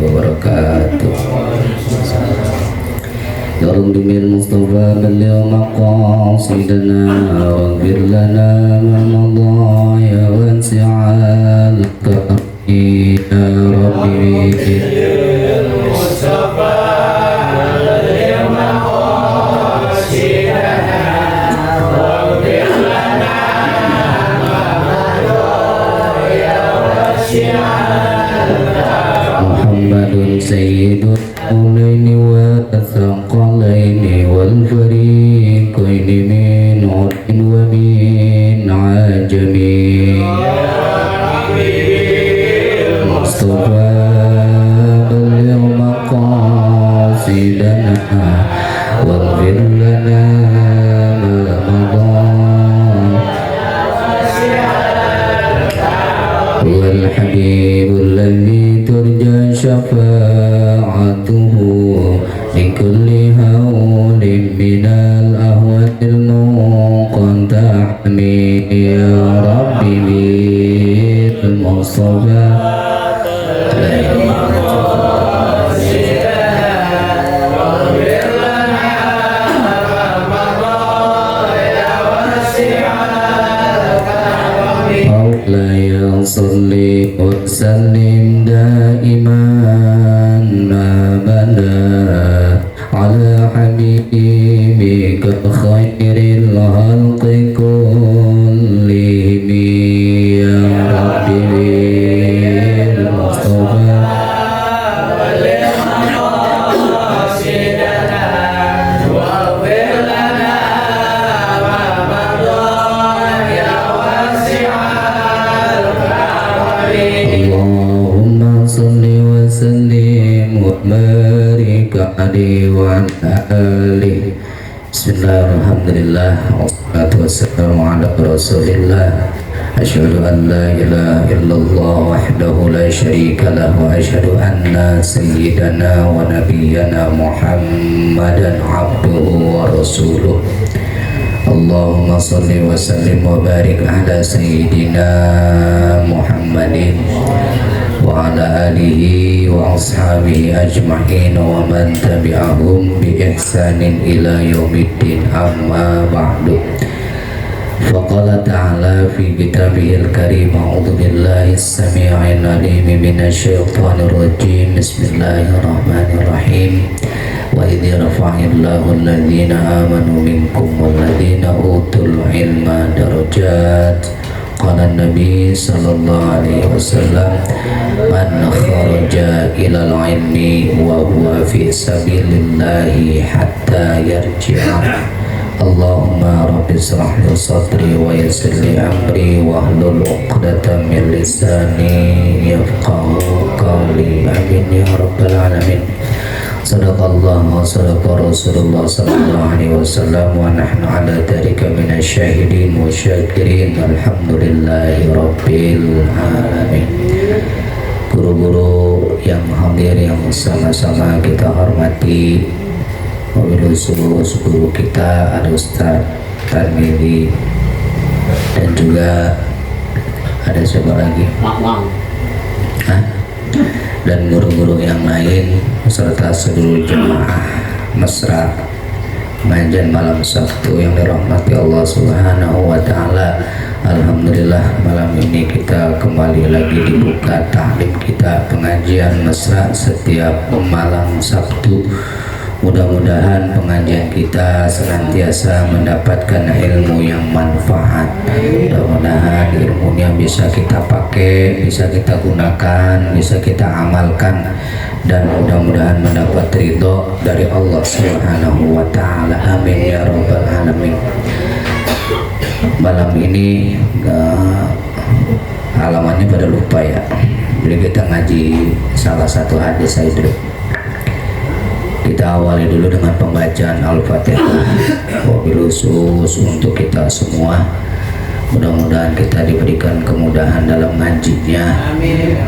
wabarakatuh. Ya Rabbi bil Mustafa balligh maqasidana waghfir lana ma madha ya wasi'al karami ya Rabbi bil Mustafa balligh maqasidana waghfir lana ma madha ya wasi'al Muhammadun sayyidul qawlaini wa athqalaini wal fariqaini min urfin wa min ajami Mustafa balligh maqasidana waghfir lana ma madha wal habibul ladzi turja syafa'atuhu likulli hawlin minal ahwatil muqantahmi ya Rabbi bil Mustafa salli wa sallim daiman abada ala habibika khairil khalqi kullihim ya Rabbi bil Mustafa balligh maqasidana waghfir lana ma madha ya wasi'al Allahumma salli wa sallim wa barik alaihi wa alihi. Bismillahirrahmanirrahim. Wassalatu wassalamu ala Rasulillah. Asyhadu an la ilaha illallah wahdahu la syarika lah wa asyhadu anna sayyidana wa nabiyyana Muhammadan abduhu wa rasuluh. Allahumma salli wa sallim wa barik ala sayyidina Muhammadin wa ala alihi wa ashabihi ajma'in wa man tabi'ahum bi ihsanin ila yaumiddin amma ba'du. Faqala ta'ala fi kitabihil karim a'udzu billahi as-sami'il 'alim minasy syaithanir rajim. Bismillahirrahmanirrahim. Wa idh rafa'allahu alladhina amanu minkum walladhina utul ilma darajat. Qala an-nabi sallallahu alaihi wasallam man kharaja ilal ilmi wa huwa fi sabilillahi hatta yarji'a. Allahumma rabbi israh li sadri wa yassir li amri wahlul 'uqdatam min lisani yafqahu qawli. Amin ya rabbal alamin. Sadaqallah wa sadaqa Rasulullah sallallahu alaihi wasallam wa nahnu ala dzalika minasyahidin wa syakirin. Alhamdulillahi rabbil alamin. Guru-guru yang hadir yang sama-sama kita hormati, wabillahi seluruh guru kita, ada Ustaz Tarmidi dan juga ada siapa lagi? Dan guru-guru yang lain serta seluruh jemaah mesra pengajian malam Sabtu yang dirahmati Allah Subhanahu wa taala. Alhamdulillah malam ini kita kembali lagi dibuka taklim kita pengajian mesra setiap malam Sabtu. Mudah-mudahan pengajian kita senantiasa mendapatkan ilmu yang manfaat. Mudah-mudahan ilmunya bisa kita pakai, bisa kita gunakan, bisa kita amalkan, dan mudah-mudahan mendapat ridho dari Allah Subhanahu wa taala. Amin ya rabbal alamin. Malam ini halamannya pada lupa ya. Jadi kita ngaji salah satu hadis saya dulu. Kita awali dulu dengan pembacaan Al-Fatihah. Wabil khusus untuk kita semua. Mudah-mudahan kita diberikan kemudahan dalam ngajinya,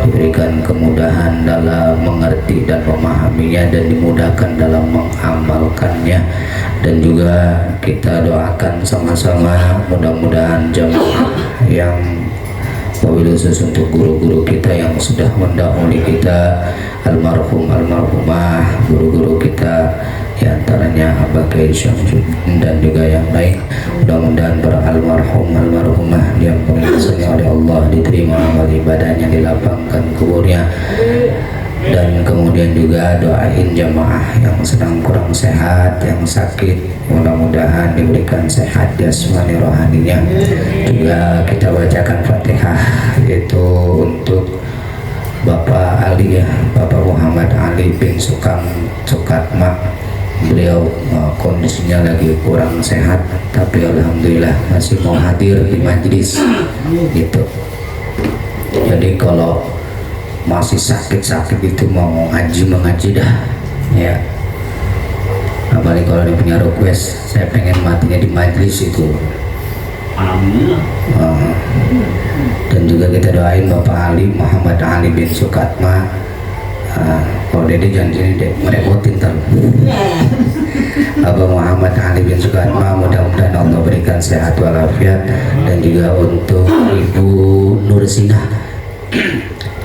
diberikan kemudahan dalam mengerti dan memahaminya, dan dimudahkan dalam mengamalkannya. Dan juga kita doakan sama-sama mudah-mudahan jamaah yang wabil khusus untuk guru-guru kita yang sudah mendahului kita, almarhum almarhumah guru-guru kita, antaranya Abah Kiai Syamsuddin dan juga yang lain. Mudah-mudahan para almarhum almarhumah yang diampuni oleh Allah, diterima amal ibadahnya, dilapangkan kuburnya, dan kemudian juga doain jamaah yang sedang kurang sehat, yang sakit, mudah-mudahan diberikan sehat jasmani rohaninya. Juga kita bacakan Fatihah yaitu untuk Bapak Ali, Bapak Muhammad Ali bin Sukatma. Beliau kondisinya lagi kurang sehat, tapi alhamdulillah masih mau hadir di majelis gitu. Jadi kalau masih sakit-sakit itu mau mengaji dah ya. Apalagi kalau dia punya request, saya pengen matinya di majelis itu. Dan juga kita doain Bapak Ali Muhammad Ali bin Sukatma. Kalau dia janji deh merepotin Bapak Muhammad Ali bin Sukatma, mudah-mudahan Allah berikan sehat walafiat. Dan juga untuk Ibu Nursinah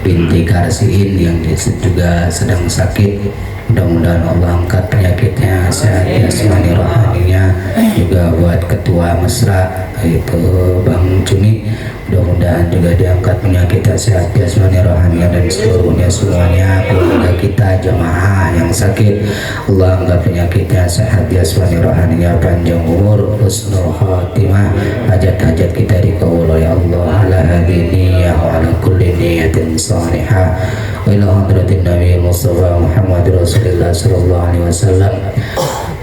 binti Karsiin yang juga sedang sakit, mudah-mudahan Allah angkat penyakitnya, sehat jasmani rohaninya. Juga buat ketua mesra itu Bang Cumi, mudah-mudahan juga diangkat penyakitnya, sehat jasmani rohaninya, dan seluruhnya semuanya keluarga kita jamaah yang sakit, Allah angkat penyakitnya, sehat jasmani rohaninya, panjang umur, husnul khatimah, hajat-hajat kita dikabul oleh Allah ala hadini ya wa ala kulli niyatin salihah wa ila hadratin Nabi Mustafa Muhammad Rasulullah sallallahu alaihi wasallam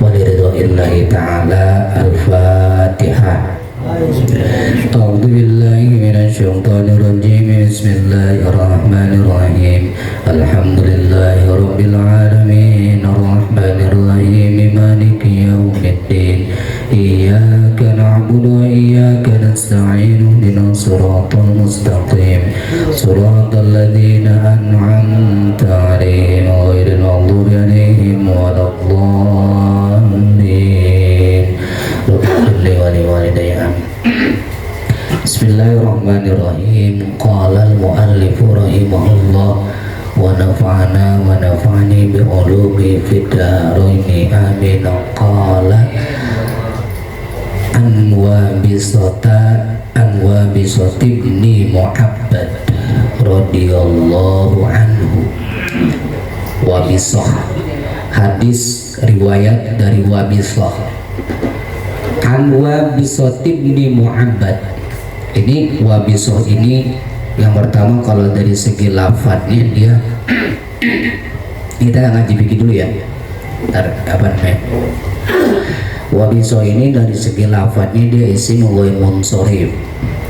wa liridwa'illahi ta'ala. Al-Fatihah. A'udzu billahi minasyaitonir rajim. Bismillahirrahmanirrahim. Alhamdulillahi rabbil alamin, arrahmanir rahim, maliki yaumiddin. Iyyaka na'budu wa iyyaka nasta'in. Ihdinas siratal mustaqim. Siratal ladzina an'amta 'alaihim ghairil maghdubi 'alaihim waladdallin. Bismillahirrahmanirrahim. Qala al-muallifu rahimahullah wa nafa'ana wa nafa'ani bi ulumi fid dharaini amin. Qala Anwa bisati ibni Muhammad radhiyallahu anhu. Wabisah, hadis riwayat dari Wabisah. Anwa bisati ibni Muhammad. Ini Wabisah ini yang pertama, kalau dari segi lafadznya dia kita ngaji pikir dulu ya. Apa namanya? Wabisah ini dari segi lafadznya dia isim ghair munsharif,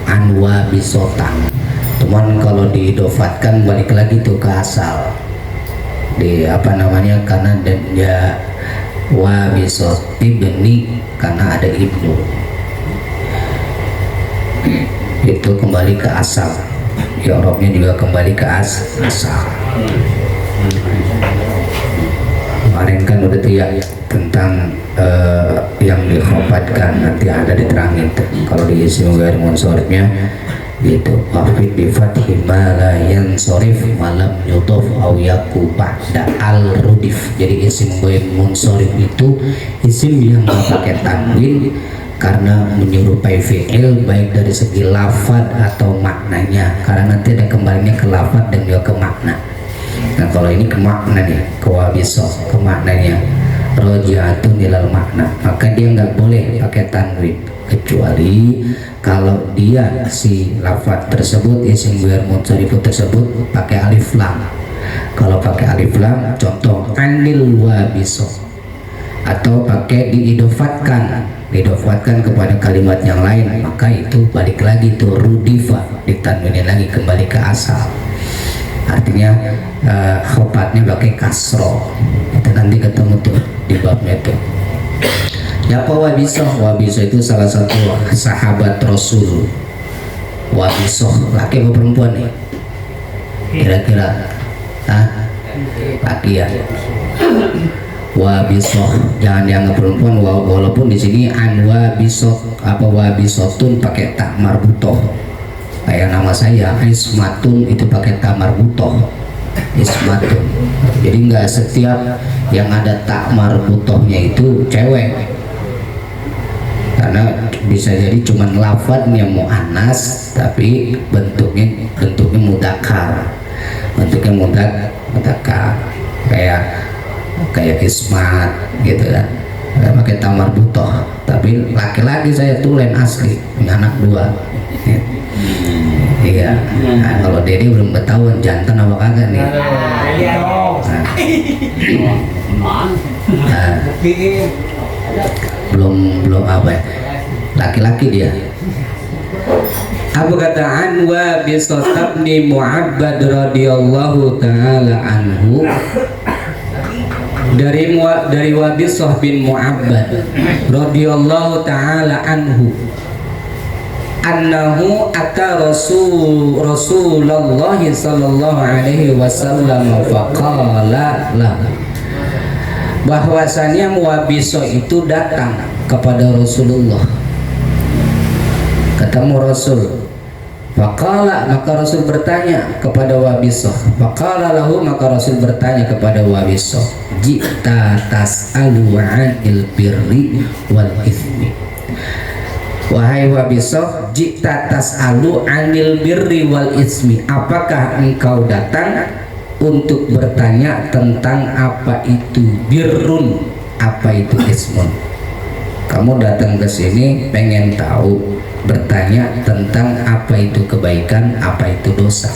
Anwa bisotan. Cuman kalau diidofatkan balik lagi tuh ke asal di apa namanya, karena dia Wabisah ibni karena ada ibnu, itu kembali ke asal. I'rabnya juga kembali ke asal. Kemarin kan udah tuh ya tentang yang dikhofatkan, nanti ada diterangin tuh. Kalau di isim ghair munsharifnya gitu, wafid bi fathi ma la yansharif malam yudhaf aw yaku ba'da al rudif. Jadi isim ghair munsharif itu isim yang pakai tanwin karena menyerupai fi'il baik dari segi lafad atau maknanya, karena nanti ada kembalinya ke lafad dan juga ke makna. Nah kalau ini ke makna nih, ke Wabisah, ke maknanya, roji'atun ilal makna, maka dia nggak boleh pakai tanwin kecuali kalau dia si lafad tersebut, isim ghair munsharif tersebut pakai alif lam. Kalau pakai alif lam, contoh anil Wabisah, atau pakai diidofatkan kepada kalimat yang lain, maka itu balik lagi tuh rudifa, ditanwinin lagi kembali ke asal. Artinya khofatnya pakai kasro. Itu nanti ketemu tuh di babnya tuh. Ya apa Wabisah? Wabisah itu salah satu sahabat Rasul. Wabisah laki atau perempuan nih? Kira-kira laki ya. Wabisah jangan dianggap perempuan, walaupun di sini Anwa bisot apa Wabisotun pakai tak marbutoh. Kayak nama saya Ismatun itu pakai tak marbutoh. ismatun. Jadi nggak setiap yang ada tak marbutohnya itu cewek, karena bisa jadi cuman lafadznya muannas tapi bentuknya mudzakkar, mudzakkar kayak ismat gitu kan, pakai tamar butoh. Tapi laki-laki saya tulen asli, punya anak 2. Iya. Nah, kalau Dede belum ketahuan jantan apa kagak nih. Nah, belum apa ya, laki-laki dia. Abu kata Anwa Bisotab ni Mu'abbad radhiyallahu ta'ala anhu, dari Wabisah bin Mu'abbad radhiyallahu ta'ala anhu, annahu ata Rasulullah sallallahu alaihi wasallam faqala lah, bahwasanya Wabisah itu datang kepada Rasulullah, ketemu Rasul. Faqala, maka Rasul bertanya kepada Wabisah. Faqala lahu, maka Rasul bertanya kepada Wabisah, jita tas'alu 'anil birri wal ithmi. Wahai Wabisah, jita tas'alu 'anil birri wal ismi, apakah engkau datang untuk bertanya tentang apa itu birrun, apa itu ismun? Kamu datang ke sini pengen tahu, bertanya tentang apa itu kebaikan, apa itu dosa.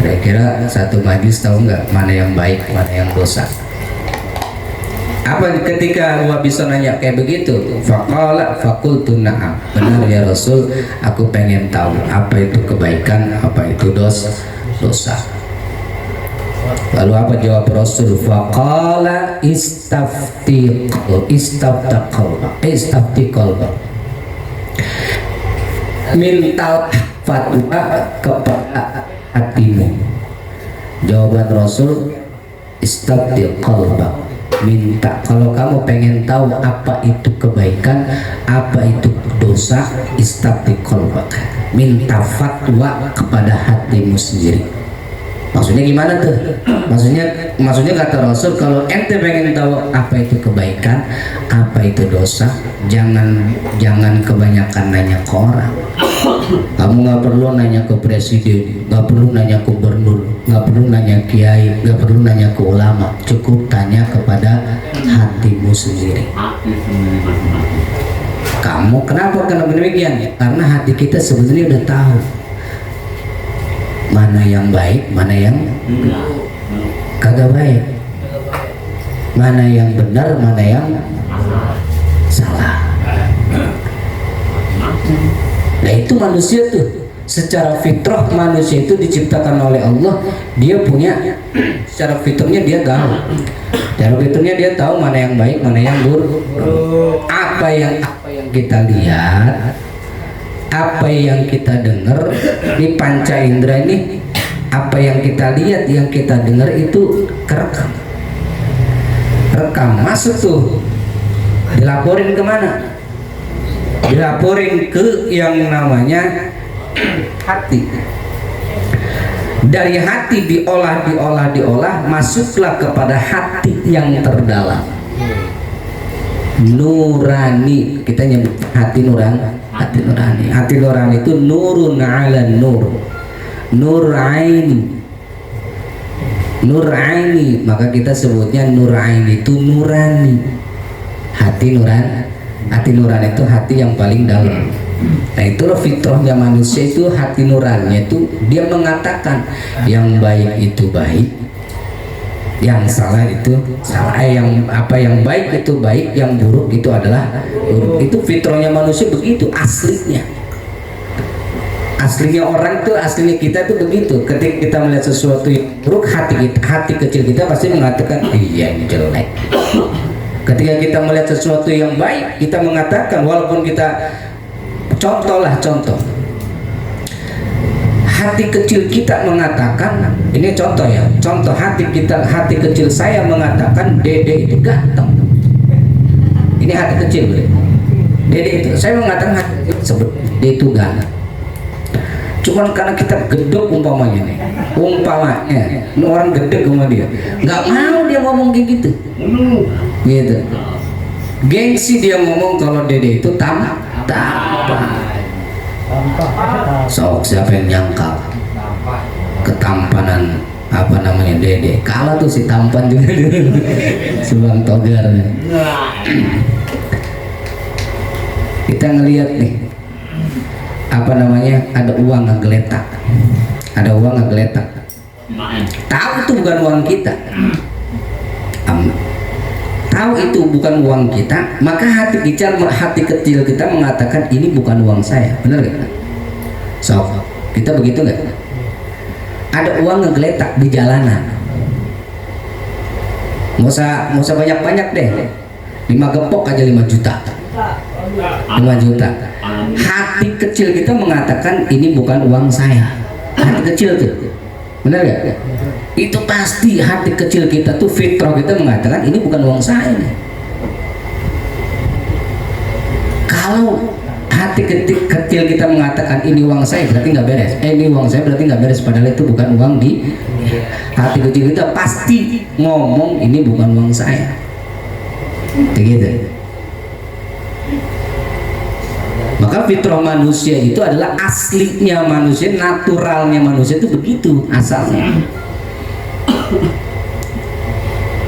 Kira-kira satu majlis tahu nggak mana yang baik, mana yang dosa? Apa ketika Wabisah nanya kayak begitu? Faqala faqultu na'am, benar ya Rasul, aku pengen tahu apa itu kebaikan, apa itu dosa. Lalu apa jawab Rasul? Faqala istafti qalbak, minta fatwa kepada hatimu. Jawaban Rasul, istafti qalbak, minta, kalau kamu pengen tahu apa itu kebaikan, apa itu dosa, istafti qalbak, minta fatwa kepada hatimu sendiri. Maksudnya gimana tuh? Maksudnya kata Rasul, kalau ente pengen tahu apa itu kebaikan, apa itu dosa, jangan kebanyakan nanya ke orang. Kamu nggak perlu nanya ke presiden, nggak perlu nanya ke gubernur, nggak perlu nanya kiai, nggak perlu nanya ke ulama. Cukup tanya kepada hatimu sendiri. Kamu kenapa demikian? Karena hati kita sebetulnya udah tahu mana yang baik, mana yang kagak baik, mana yang benar, mana yang salah. Nah itu manusia tuh, secara fitrah manusia itu diciptakan oleh Allah, dia punya, secara fitrahnya dia tahu, secara fitrahnya dia tahu mana yang baik, mana yang buruk. Apa yang kita lihat, apa yang kita dengar di panca indera ini, apa yang kita lihat, yang kita dengar itu kerekam, masuk tuh, dilaporin kemana? Dilaporin ke yang namanya hati. Dari hati diolah, masuklah kepada hati yang terdalam, nurani. Kita nyebut hati nurani. Hati nurani itu nurun ala nur, nur aini, maka kita sebutnya nur aini itu nurani. Hati nurani itu hati yang paling dalam. Nah itulah fitrahnya manusia, itu hati nuraninya itu dia mengatakan yang baik itu baik, yang salah itu salah, yang baik itu baik, yang buruk itu adalah buruk. Itu fitrahnya manusia begitu, aslinya orang tuh, aslinya kita tuh begitu. Ketika kita melihat sesuatu yang buruk, hati kecil kita pasti mengatakan iya ini jelek. Ketika kita melihat sesuatu yang baik, kita mengatakan, walaupun kita contoh hati kecil kita mengatakan, ini contoh ya, contoh hati kecil saya mengatakan Dede itu ganteng. Ini hati kecil, Dede itu, saya mengatakan hati sebut Dede itu ganteng. Cuman karena kita gedek umpamanya nih, ini orang gedek sama dia, nggak mau dia ngomong kayak gitu, gitu. Gengsi dia ngomong kalau dede itu tampan. Sok siapa yang nyangka ketampanan apa namanya dede, kalah tuh si tampan juga Subang Togar. Kita ngelihat nih apa namanya, ada uang ngegeletak, tahu itu bukan uang kita, tahu itu bukan uang kita, maka hati kecil kita mengatakan ini bukan uang saya, benar gak? So kita begitu nggak? Ada uang ngegeletak di jalanan, nggak usah banyak deh, 5 gepok aja 5 juta. Hati kecil kita mengatakan ini bukan uang saya. Hati kecil tuh, benar gak? Itu pasti hati kecil kita tuh, fitrah kita mengatakan ini bukan uang saya nih. Kalau hati kecil kita mengatakan ini uang saya, berarti nggak beres. Ini uang saya berarti nggak beres, padahal itu bukan uang di hati kecil kita pasti ngomong ini bukan uang saya. Begitu. Maka fitrah manusia itu adalah aslinya manusia, naturalnya manusia itu begitu asalnya.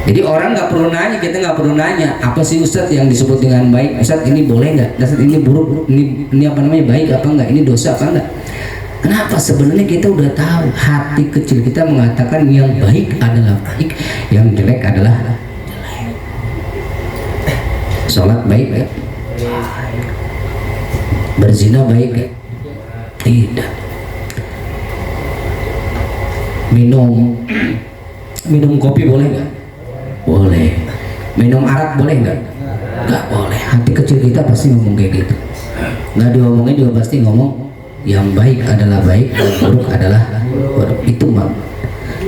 Jadi orang nggak perlu nanya, kita nggak perlu nanya apa sih Ustadz yang disebut dengan baik, Ustadz ini boleh nggak, Ustadz ini buruk, ini apa namanya, baik apa enggak, ini dosa apa enggak. Kenapa? Sebenarnya kita udah tahu, hati kecil kita mengatakan yang baik adalah baik, yang jelek adalah jelek. Sholat baik ya? Berzina baik ya? Tidak. Minum kopi boleh nggak? Boleh. Minum arak boleh nggak? Nggak boleh. Hati kecil kita pasti ngomong kayak gitu. Nggak diomongin juga pasti ngomong yang baik adalah baik, yang buruk adalah buruk. Itu mah.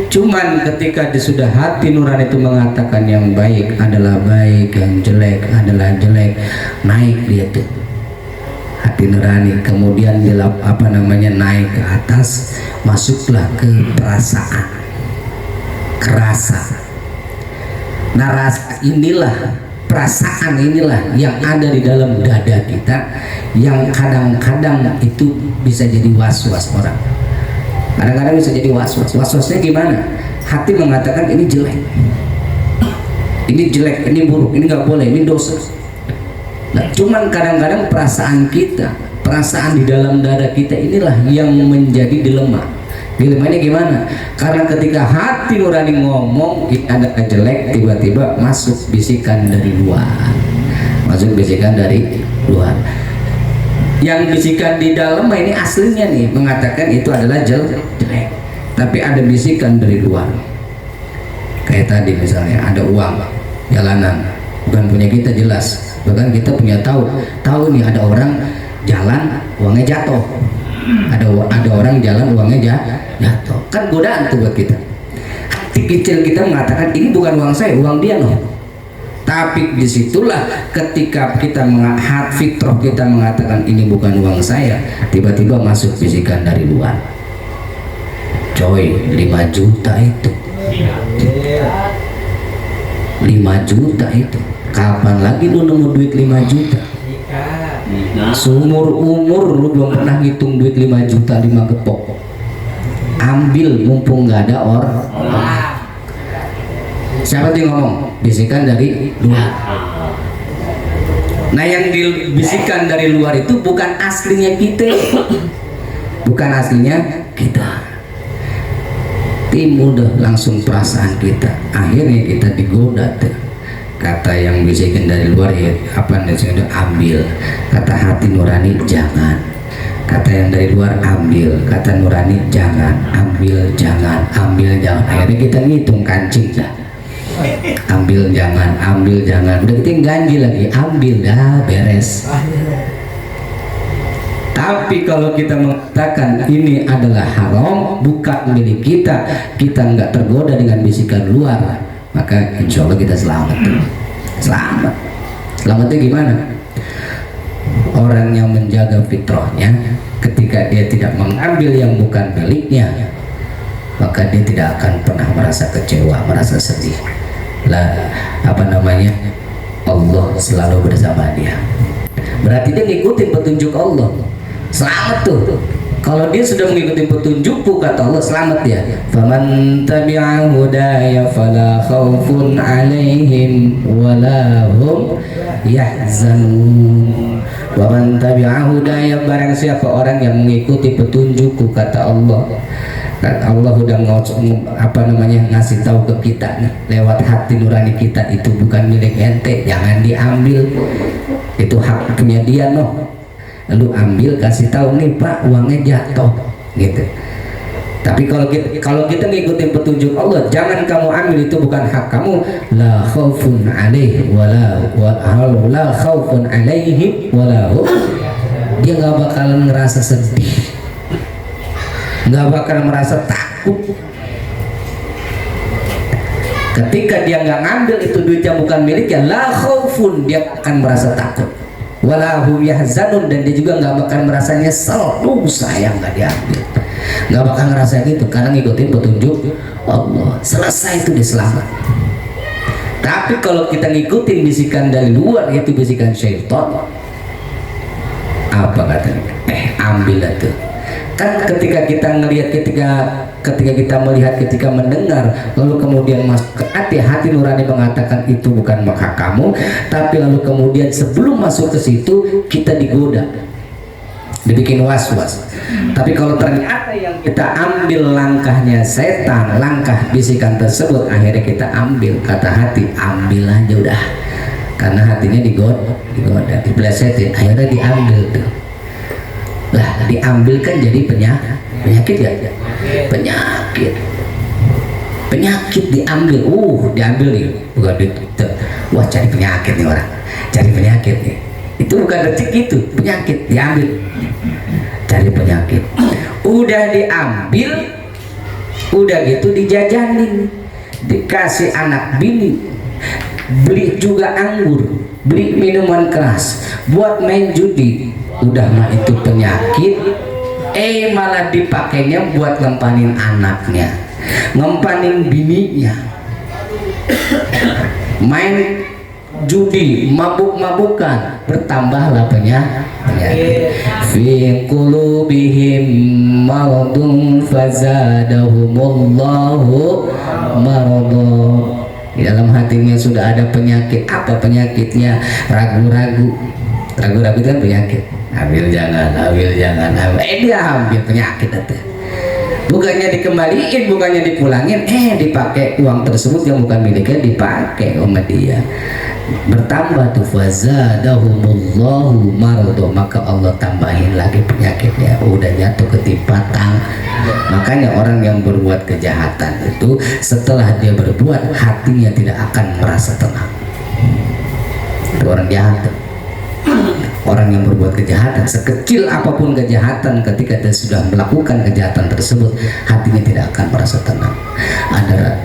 Cuman ketika sudah hati nurani itu mengatakan yang baik adalah baik, yang jelek adalah jelek, naik dia tuh hati nurani, kemudian apa namanya, naik ke atas, masuklah ke perasaan, kerasa. Nah rasa inilah, perasaan inilah yang ada di dalam dada kita, yang kadang-kadang itu bisa jadi was-was orang. Kadang-kadang bisa jadi was-was. Was-wasnya gimana? Hati mengatakan ini jelek, ini buruk, ini nggak boleh, ini dosa. Nah, cuman kadang-kadang perasaan kita, perasaan di dalam dada kita inilah yang menjadi dilema. Dilemanya gimana? Karena ketika hati nurani ngomong ini ada jelek, tiba-tiba masuk bisikan dari luar, yang bisikan di dalam ini aslinya nih mengatakan itu adalah jelek, tapi ada bisikan dari luar. Kayak tadi misalnya ada uang jalanan, bukan punya kita jelas, bahkan kita punya tahu nih ada orang jalan uangnya jatuh, ada orang jalan uangnya jatuh, kan godaan tuh buat kita. Hati kecil kita mengatakan ini bukan uang saya, uang dia loh. Tapi disitulah ketika kita fitrah kita mengatakan ini bukan uang saya, tiba-tiba masuk bisikan dari luar, coy 5 juta itu, 5 juta itu, kapan lagi lu nemu duit 5 juta? Seumur umur lu belum pernah ngitung duit 5 juta 5 gepok. Ambil mumpung nggak ada orang. Siapa yang ngomong? Bisikan dari luar. Nah yang dibisikan dari luar itu bukan aslinya kita, bukan aslinya kita. Timbul dah langsung perasaan kita, akhirnya kita digoda tuh. Kata yang bisikan dari luar ya apa namanya, ambil. Kata hati nurani jangan. Kata yang dari luar ambil. Kata nurani jangan, ambil jangan, ambil jangan. Akhirnya kita ngitung kancing dah. Ambil jangan, udah kita ganjil lagi, ambil dah beres. Tapi kalau kita mengatakan ini adalah haram, bukan milik kita, kita nggak tergoda dengan bisikan luar, maka insya Allah kita selamat. Selamatnya gimana? Orang yang menjaga fitrahnya, ketika dia tidak mengambil yang bukan miliknya, maka dia tidak akan pernah merasa kecewa, merasa sedih. Allah selalu bersama dia. Berarti dia ngikutin petunjuk Allah, selamat tuh. Kalau dia sudah mengikuti petunjukku, kata Allah, selamat dia. Faman tabi'a hudaya fala khaufun 'alaihim wala hum yahzanun. Waman tabi'a hudaya, barang siapa orang yang mengikuti petunjukku, kata Allah. Dan Allah udah ngasih tahu ke kita nih, lewat hati nurani kita, itu bukan milik ente, jangan diambil, itu hak punya dia noh. Lu ambil, kasih tahu nih Pak, uangnya jatuh gitu. Tapi kalau kita ngikutin petunjuk Allah, jangan kamu ambil, itu bukan hak kamu. La khaufun alaihim la khaufun alaihim wala hum, dia nggak bakalan ngerasa sedih, nggak bakalan merasa takut. Ketika dia nggak ngambil itu duitnya bukan miliknya, la khaufun, dia akan merasa takut. Walahum yahzanun, dan dia juga nggak bakal merasa nyesel, sayang nggak diambil, nggak bakal ngerasa gitu, karena ngikutin petunjuk Allah. Selesai, itu dia selamat. Tapi kalau kita ngikutin bisikan dari luar, yaitu bisikan syaitan, apa katanya? Ambil itu. Kan ketika kita ngelihat, ketika kita melihat, ketika mendengar, lalu kemudian masuk ke hati nurani mengatakan itu bukan hak kamu, tapi lalu kemudian sebelum masuk ke situ kita digoda, dibikin was-was. Tapi kalau ternyata yang kita ambil langkahnya setan, langkah bisikan tersebut, akhirnya kita ambil, kata hati, ambil aja udah, karena hatinya digoda, dipelesetin, akhirnya diambil tuh. Lah, diambil kan jadi penyakit ya, penyakit diambil, diambil nih, bukan wah cari penyakit nih orang, cari penyakit nih, itu bukan detik, itu penyakit, diambil, cari penyakit. Udah diambil, udah gitu dijajanin, dikasih anak bini, beli juga anggur, beli minuman keras, buat main judi. Udah mah itu penyakit, malah dipakainya buat ngempanin anaknya, ngempanin bininya, main judi, mabuk-mabukan, bertambahlah penyakit. Fi qulubihim maradun fazadahumullahu maradun. Di dalam hatinya sudah ada penyakit. Apa penyakitnya? Ragu-ragu itu kan penyakit. Ambil jangan, dia ambil penyakit itu. Bukannya dikembaliin, bukannya dipulangin, dipakai uang tersebut yang bukan miliknya, dipakai sama dia. Bertambah tuh, fazadahumullahu marado, maka Allah tambahin lagi penyakitnya. Udah jatuh ketipatan. Makanya orang yang berbuat kejahatan itu, setelah dia berbuat, hatinya tidak akan merasa tenang. Itu orang jahat tuh. Orang yang berbuat kejahatan, sekecil apapun kejahatan, ketika dia sudah melakukan kejahatan tersebut, hatinya tidak akan merasa tenang.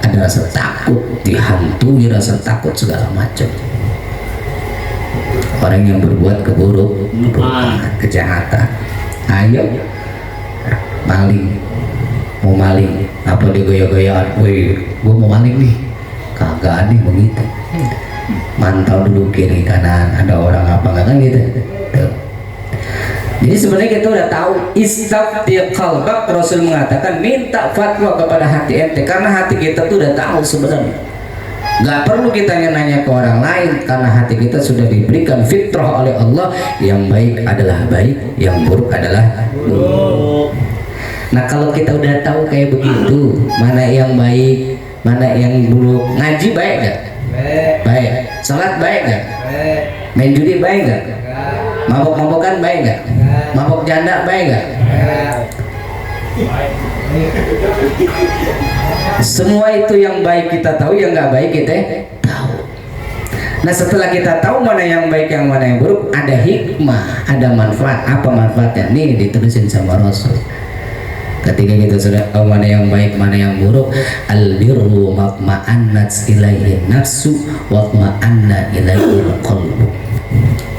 Ada rasa takut, dihantui rasa takut segala macam. Orang yang berbuat keburukan, kejahatan, ayo maling, mau maling, apa dia goya-goyaan, wih, gue mau maling nih, kagak nih begitu. Mantau dulu kiri kanan ada orang apa nggak, kan gitu. Jadi sebenarnya kita udah tahu, istafti qalbak, Rasul mengatakan minta fatwa kepada hati ente, karena hati kita tuh udah tahu sebenarnya. Nggak perlu kita nanya ke orang lain, karena hati kita sudah diberikan fitrah oleh Allah, yang baik adalah baik, yang buruk adalah buruk. Nah kalau kita udah tahu kayak begitu, mana yang baik, mana yang buruk, ngaji baik gak? Baik. Salat baik gak? Main judi baik gak? Mabok-mabokan baik gak? Mabok janda baik gak? Semua itu yang baik kita tahu, yang nggak baik kita tahu. Nah setelah kita tahu mana yang baik, yang mana yang buruk, ada hikmah, ada manfaat. Apa manfaatnya? Nih ditulisin sama Rasul. Ketika kita sudah tahu mana yang baik, mana yang buruk, al-birru ma'annat ilaihi nafsu wa ma'anna ilaihi qalbu.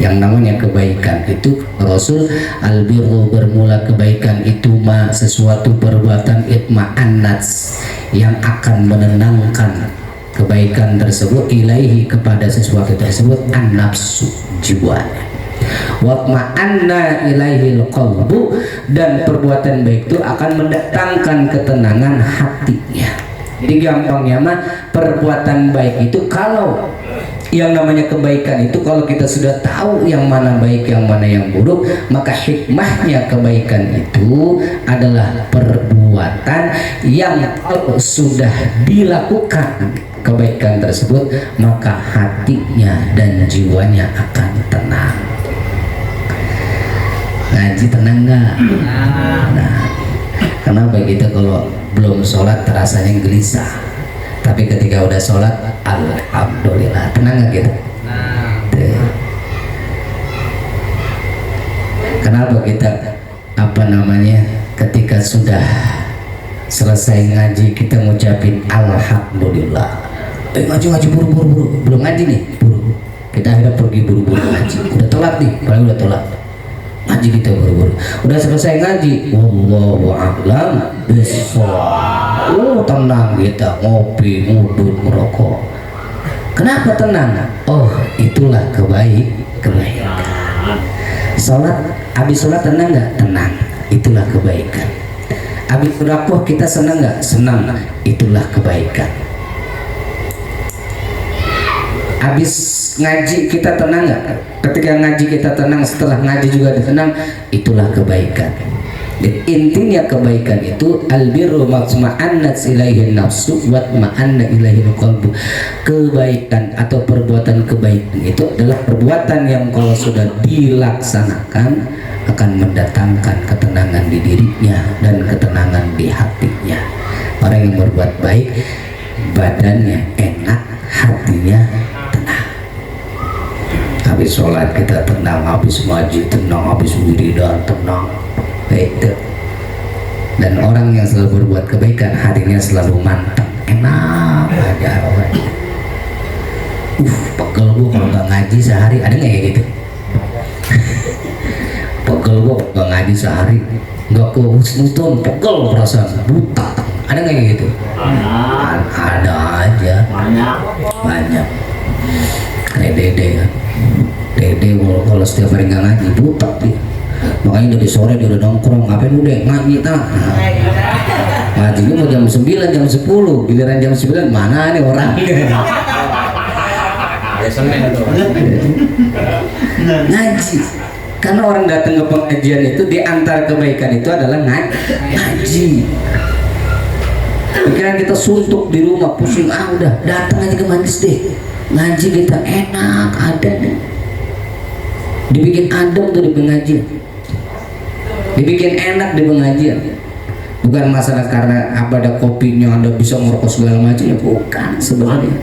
Yang namanya kebaikan itu Rasul albirru bermula kebaikan itu sesuatu perbuatan itma'annat yang akan menenangkan kebaikan tersebut ilaihi kepada sesuatu tersebut an-nafsu jiwanya. Watma'anna ilaihil qalbu dan perbuatan baik itu akan mendatangkan ketenangan hatinya. Jadi gampangnya mah perbuatan baik itu kalau yang namanya kebaikan itu kalau kita sudah tahu yang mana baik yang mana yang buruk, maka hikmahnya kebaikan itu adalah perbuatan yang kalau sudah dilakukan kebaikan tersebut maka hatinya dan jiwanya akan tenang. Ngaji tenang nggak? Nah, kenapa kita kalau belum sholat terasanya gelisah, tapi ketika udah sholat alhamdulillah tenang nggak kita? Kenapa kita ketika sudah selesai ngaji kita ngucapin alhamdulillah? Ngaji buru-buru, belum ngaji nih buru-buru, kita akhirnya pergi buru-buru ngaji, udah telat nih, paling udah telat ngaji kita buru-buru, udah selesai ngaji wallahu a'lam bishawab. Tenang kita ngopi, ngudut, merokok. Kenapa tenang? Oh, itulah kebaikan. Sholat, habis sholat tenang nggak? Tenang, itulah kebaikan. Habis sedekah kita senang nggak? Senang, itulah kebaikan. Habis ngaji kita tenang nggak? Ketika ngaji kita tenang, setelah ngaji juga tenang, itulah kebaikan. Dan intinya kebaikan itu albirru matma'annat ilaihi nafsu wa ma'anna ilaihi qalbu. Kebaikan atau perbuatan kebaikan itu adalah perbuatan yang kalau sudah dilaksanakan akan mendatangkan ketenangan di dirinya dan ketenangan di hatinya. Orang yang berbuat baik badannya enak, hatinya tenang. Habis sholat kita tenang, habis ngaji tenang, habis wiridan tenang. Itu. Dan orang yang selalu berbuat kebaikan hatinya selalu mantap, enak aja orangnya. Pegel gua kalau nggak ngaji sehari, ada nggak kayak gitu? Pegel gua nggak ngaji sehari, nggak ke husnuzon, pegel perasaan buta, ada nggak kayak gitu? Ada aja, banyak. Kayak Dede kan, Dede kalau setiap hari nggak ngaji buta dia. Makanya dari sore dia udah nongkrong, ngapain udah ngaji tak? Ngajinya mau jam 9, jam 10, giliran jam 9 mana nih orangnya? Ngaji. Karena orang datang ke pengajian itu di antara kebaikan itu adalah ngaji. Pikiran kita suntuk di rumah, pusing, udah datang aja ke majelis deh. Ngaji kita enak, ada deh. Dibikin adem tuh di pengajian, dibikin enak di pengajian. Bukan masalah karena ada kopinya, Anda bisa merokok segala macam, bukan sebenarnya.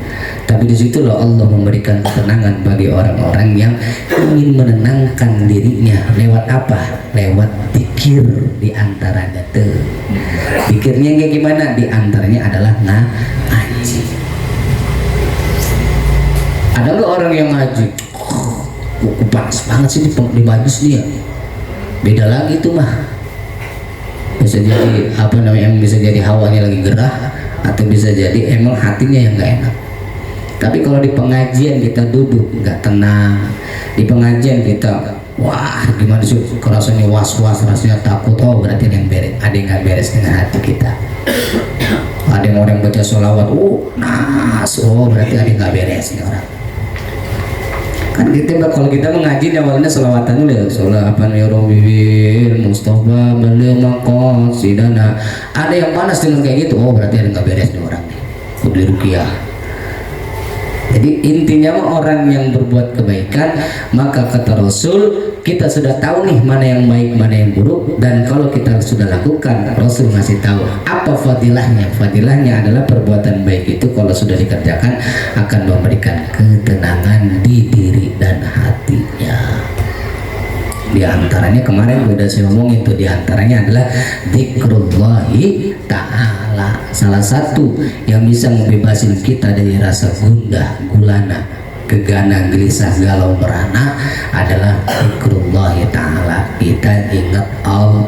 Tapi di situ loh Allah memberikan ketenangan bagi orang-orang yang ingin menenangkan dirinya. Lewat apa? Lewat zikir di antaranya tuh. Zikirnya kayak gimana? Di antaranya adalah ngaji. Ada nggak orang yang ngaji? Panas banget sih di majelis dia. Beda lagi tuh mah. Bisa jadi bisa jadi hawanya lagi gerah, atau bisa jadi emang hatinya yang nggak enak. Tapi kalau di pengajian kita duduk nggak tenang, di pengajian kita wah gimana sih, rasanya was-was, rasanya takut, berarti ada yang beres, ada yang nggak beres dengan hati kita. Ada yang orang baca sholawat, berarti ada yang nggak beres nih orang. Kan kita kalau kita mengaji awalnya selawatan dulu ya, sholawatan ya Rabbil Mustafa beliau maqasidana. Ada yang panas dengan kayak gitu, berarti ada nggak beres nih orang nih, kudu ruqyah. Jadi intinya orang yang berbuat kebaikan, maka kata Rasul kita sudah tahu nih mana yang baik mana yang buruk, dan kalau kita sudah lakukan, Rasul ngasih tahu apa fadilahnya. Fadilahnya adalah perbuatan baik itu kalau sudah dikerjakan akan memberikan ketenangan di diri dan hatinya. Di antaranya kemarin udah saya ngomongin tuh, di antaranya adalah dzikrullahi ta'ala. Salah satu yang bisa membebasin kita dari rasa gundah gulana gegana, gelisah, galau, merana adalah zikrullah ta'ala. Kita ingat Allah.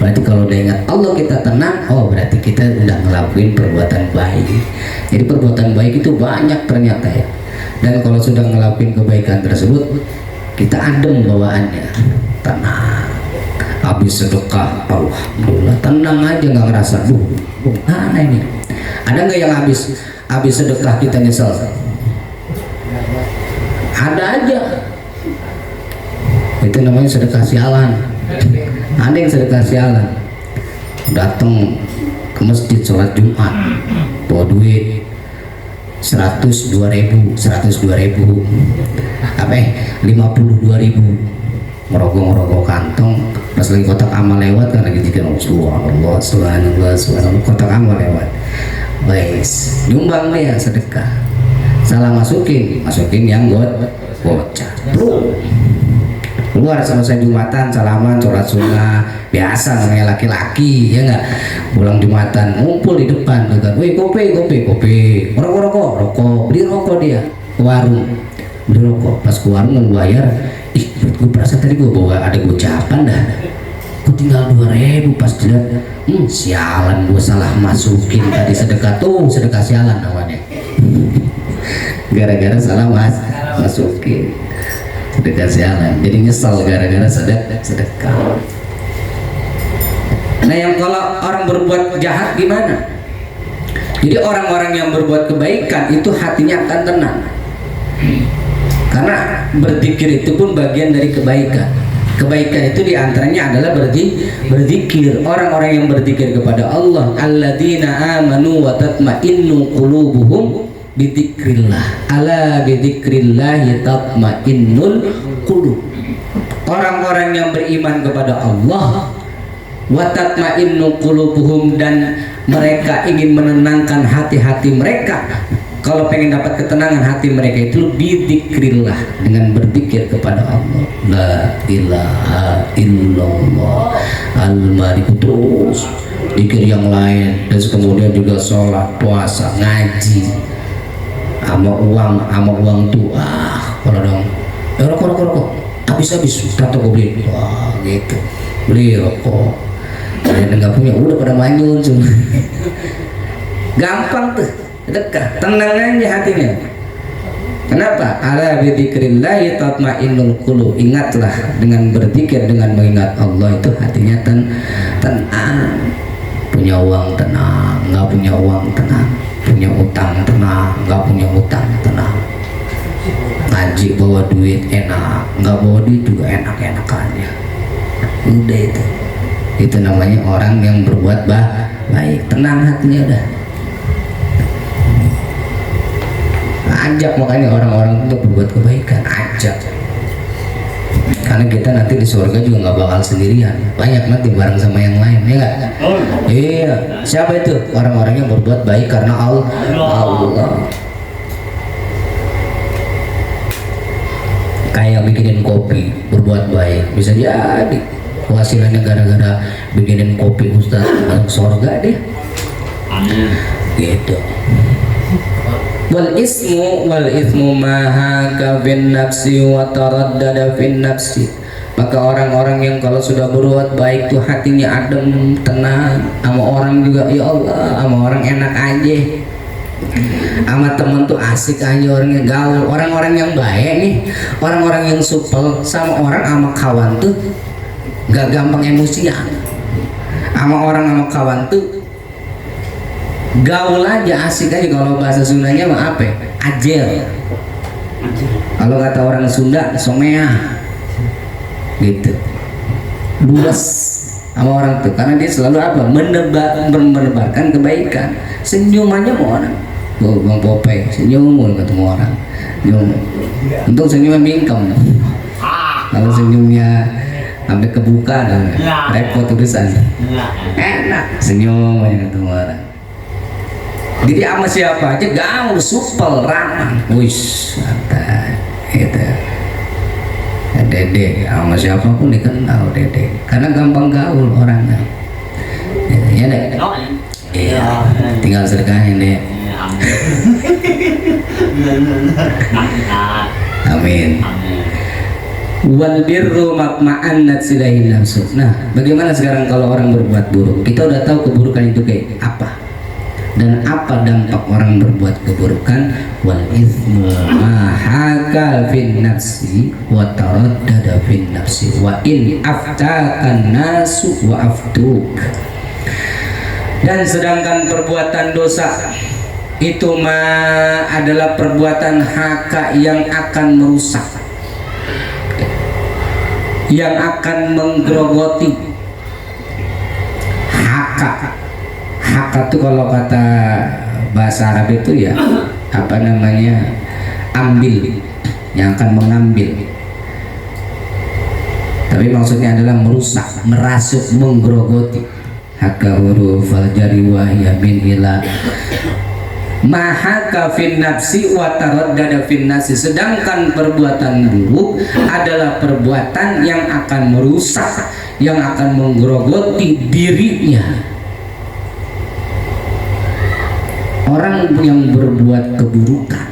Berarti kalau udah ingat Allah kita tenang, oh berarti kita udah ngelakuin perbuatan baik. Jadi perbuatan baik itu banyak ternyata ya. Dan kalau sudah ngelakuin kebaikan tersebut, kita adem bawaannya, tenang. Habis sedekah, alhamdulillah tenang aja, nggak ngerasa mana ini. Ada nggak yang habis sedekah kita nyesel? Ada aja. Itu namanya sedekah sialan. Ada yang sedekah sialan, datang ke masjid sholat Jumat bawa duit 102.000 apa 52.000, ngerogoh kantong pas lagi kotak amal lewat kan lagi zikir subhanallah kotak amal lewat, wes nyumbang dia sedekah, salah masukin yang bocah keluar selesai Jumatan, salaman, sholat sunnah biasa namanya laki-laki ya nggak, pulang Jumatan ngumpul di depan kan, wih kopi, rokok, beli rokok dia ke warung, beli rokok, pas ke warung mau bayar, gue perasa tadi gue bawa ada gocapan dah, gue tinggal 2.000, pas dilihat, sialan gue salah masukin tadi sedekah sialan namanya, gara-gara salah masukin sedekah sialan, jadi nyesal gara-gara sedekah. Nah yang kalau orang berbuat jahat gimana? Jadi orang-orang yang berbuat kebaikan itu hatinya akan tenang, karena berzikir itu pun bagian dari kebaikan. Kebaikan itu diantaranya adalah berzikir. Orang-orang yang berzikir kepada Allah, alladzina amanu wa tatma'innu qulubuhum bidzikrillah, ala bidzikrillah tatmainnul qulub. Orang-orang yang beriman kepada Allah, wa tatmainnu qulubuhum, dan mereka ingin menenangkan hati-hati mereka. Kalau pengen dapat ketenangan hati mereka itu bidzikrillah, dengan berzikir kepada Allah, la ilaha illallah al-malik, terus zikir yang lain, dan kemudian juga sholat, puasa, ngaji, sama uang tuh kalau dong rokok habis tato gue beli, wah gitu, beli rokok, dan nggak punya udah pada manyun semua. Gampang tuh dekat, tenang aja hatinya. Kenapa? Ala bidzikrillah tatmainnul qulub. Ingatlah, dengan berzikir, dengan mengingat Allah itu hatinya tenang. Punya uang tenang, nggak punya uang tenang, punya utang tenang, nggak punya utang tenang, ngaji bawa duit enak, nggak bawa duit juga enak aja. Udah itu namanya orang yang berbuat baik, tenang hatinya udah. Ajak makanya orang-orang untuk berbuat kebaikan, ajak, karena kita nanti di surga juga nggak bakal sendirian, banyak nanti bareng sama yang lain, ya nggak? Iya, siapa itu? Orang-orang yang berbuat baik karena Allah. Kayak bikinin kopi, berbuat baik, bisa jadi penghasilannya gara-gara bikinin kopi Ustaz masuk surga deh. Gitu. Wal ismu mahaka fin nafsi wa taraddada fin nafsi. Maka orang-orang yang kalau sudah berbuat baik tuh hatinya adem, tenang, sama orang juga ya Allah, sama orang enak aja, sama temen tuh asik aja, orangnya gaul. Orang-orang yang baik nih, orang-orang yang supel sama orang, sama kawan tuh gak gampang emosian. Sama orang sama kawan tuh gaul aja, asik aja. Kalau bahasa Sundanya mah apa? Ajel. Kalau kata orang Sunda, somea. Gitu. Luas sama orang tuh, karena dia selalu apa? Menebarkan kebaikan. Senyumannya mau orang. Bang Popeye senyum ketemu orang. Senyum. Untung senyumnya bingkem. Kalau senyumnya sampai kebuka, repot tulisan. Enak senyum aja ketemu orang. Jadi sama siapa aja gaul, supel, ramah, wis, santai, gitu. Dede, sama siapapun dikenal Dede, karena gampang gaul orangnya. Ya deh, iya, tinggal sedekahnya deh. Amin. Wal birru ma'annat silahin nafsu. Nah, bagaimana sekarang kalau orang berbuat buruk? Kita udah tahu keburukan itu kayak apa. Dan apa dampak orang berbuat keburukan? Wal ithmu ma haka fin nafsi wa taraddada fin nafsi wa in aftakan nasu wa aftuk. Dan sedangkan perbuatan dosa itu adalah perbuatan haka yang akan merusak, yang akan menggerogoti. Haka itu kalau kata bahasa Arab itu ya apa namanya, ambil, yang akan mengambil. Tapi maksudnya adalah merusak, merasuk, menggerogoti. Haka huruf al-jari wa yamin ila mahaka fin nafsi wa taraddada fin nafsi. Sedangkan perbuatan buruk adalah perbuatan yang akan merusak, yang akan menggerogoti dirinya. Orang yang berbuat keburukan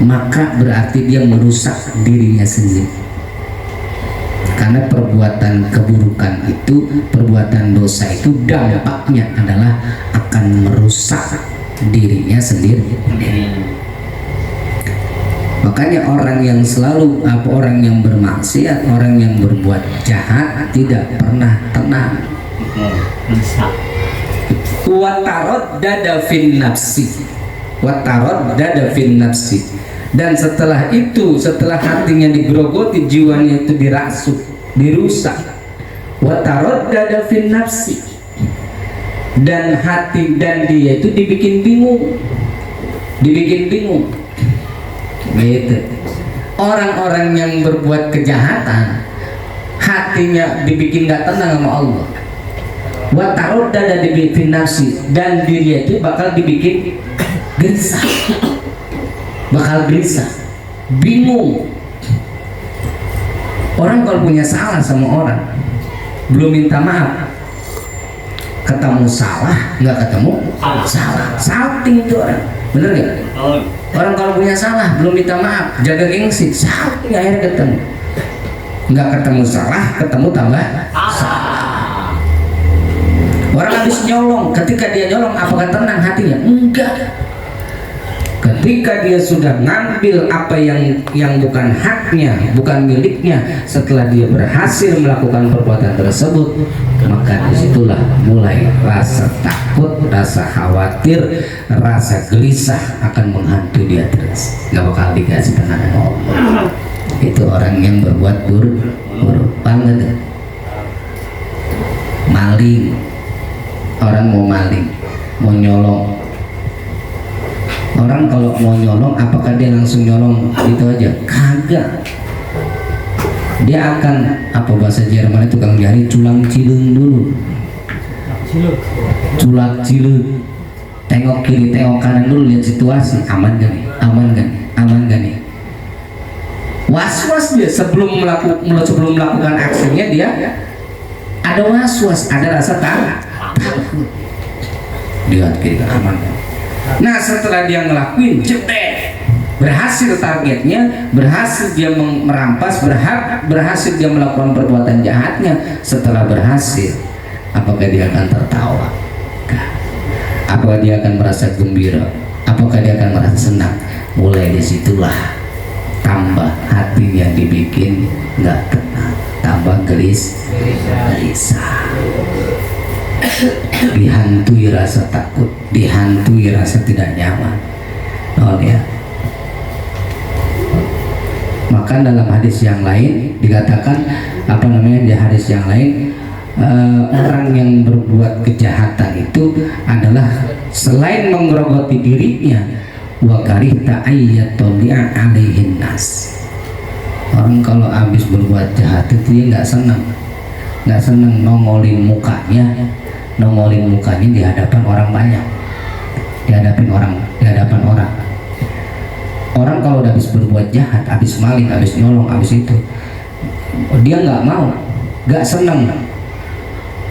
maka berarti dia merusak dirinya sendiri. Karena perbuatan keburukan itu, perbuatan dosa itu dampaknya adalah akan merusak dirinya sendiri. Makanya orang yang selalu orang yang bermaksiat, orang yang berbuat jahat tidak pernah tenang. Watarod dada fin nafsi, watarod dada fin nafsi. Dan setelah itu, setelah hatinya digerogoti, jiwanya itu dirasuk, dirusak. Watarod dada fin nafsi, dan hati dan dia itu dibikin bingung, dibikin bingung. Gitu. Orang-orang yang berbuat kejahatan, hatinya dibikin gak tenang sama Allah. Watarod dada dibikin nafsi, dan dirinya itu bakal dibikin gelisah, bakal gelisah, bingung. Orang kalau punya salah sama orang, belum minta maaf, ketemu salah, nggak ketemu salah, salting itu orang, bener nggak? Orang kalau punya salah, belum minta maaf, jaga gengsi, salting, akhirnya ketemu, nggak ketemu salah, ketemu tambah salah. Orang habis nyolong, ketika dia nyolong apakah tenang hatinya? Enggak. Ketika dia sudah ngambil apa yang bukan haknya, bukan miliknya, setelah dia berhasil melakukan perbuatan tersebut, maka disitulah mulai rasa takut, rasa khawatir, rasa gelisah akan menghantui dia terus. Gak bakal dikasih tenang Allah. Itu orang yang berbuat buruk banget. Maling, orang mau maling, mau nyolong. Orang kalau mau nyolong, apakah dia langsung nyolong gitu aja? Kagak. Dia akan, apa bahasa Jerman itu, tukang jari, culang cilung dulu. Culak cilung. Tengok kiri, tengok kanan dulu, lihat situasi. Aman gak nih? Aman gak nih? Aman gak nih? Was-was dia sebelum melakukan aksinya, dia ada was-was, ada rasa takut. Lihat kiri kanan, aman gak? Nah, setelah dia ngelakuin, jebret, berhasil targetnya, berhasil dia merampas, berhasil dia melakukan perbuatan jahatnya. Setelah berhasil, apakah dia akan tertawa? Apakah dia akan merasa gembira? Apakah dia akan merasa senang? Mulai disitulah tambah hatinya dibikin nggak tenang, tambah gelisah. Dihantui rasa takut, dihantui rasa tidak nyaman. Oh ya. Maka dalam hadis yang lain dikatakan, apa namanya, di hadis yang lain, orang yang berbuat kejahatan itu adalah selain menggerogoti dirinya, wa karihta ayyatulli'a alaihin nas. Orang kalau habis berbuat jahat itu dia nggak senang nongolin mukanya di hadapan orang banyak, di hadapan orang. Orang kalau udah habis berbuat jahat, habis maling, habis nyolong, habis itu, dia nggak senang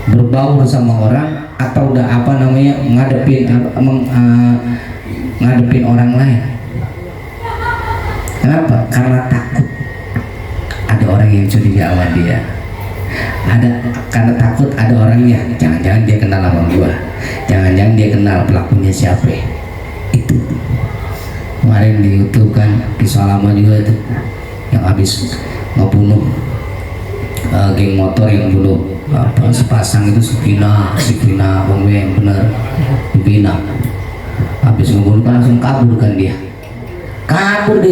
berbaur sama orang, atau udah apa namanya ngadepin orang lain. Kenapa? Karena takut ada orang yang curiga sama dia. Karena takut ada orangnya, jangan-jangan dia kenal sama gua, jangan-jangan dia kenal pelakunya siapa. Itu kemarin di YouTube kan, kisah lama juga itu yang habis ngebunuh geng motor yang bunuh sepasang itu Sukina yang bener Sukina. Habis ngebunuh kan langsung kabur kan dia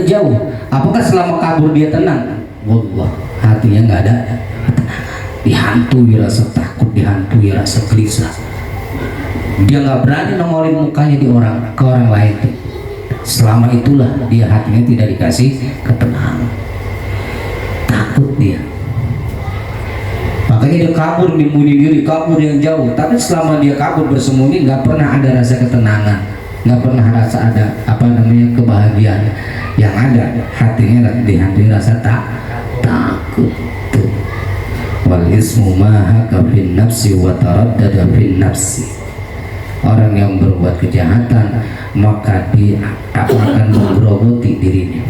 jauh. Apakah selama kabur dia tenang? Wallah, hatinya nggak ada, dihantui rasa takut, dihantui rasa gelisah. Dia nggak berani nongolin mukanya ke orang lain. Selama itulah dia hatinya tidak dikasih ketenangan, takut dia. Makanya dia kabur, menyembunyi diri, kabur yang jauh. Tapi selama dia kabur bersembunyi, nggak pernah ada rasa ketenangan, nggak pernah rasa ada kebahagiaan. Yang ada hatinya dihantui rasa takut. Wal ismu ma fin nafsi wa taraddada fin nafsi. Orang yang berbuat kejahatan maka dia akan menggerogoti dirinya,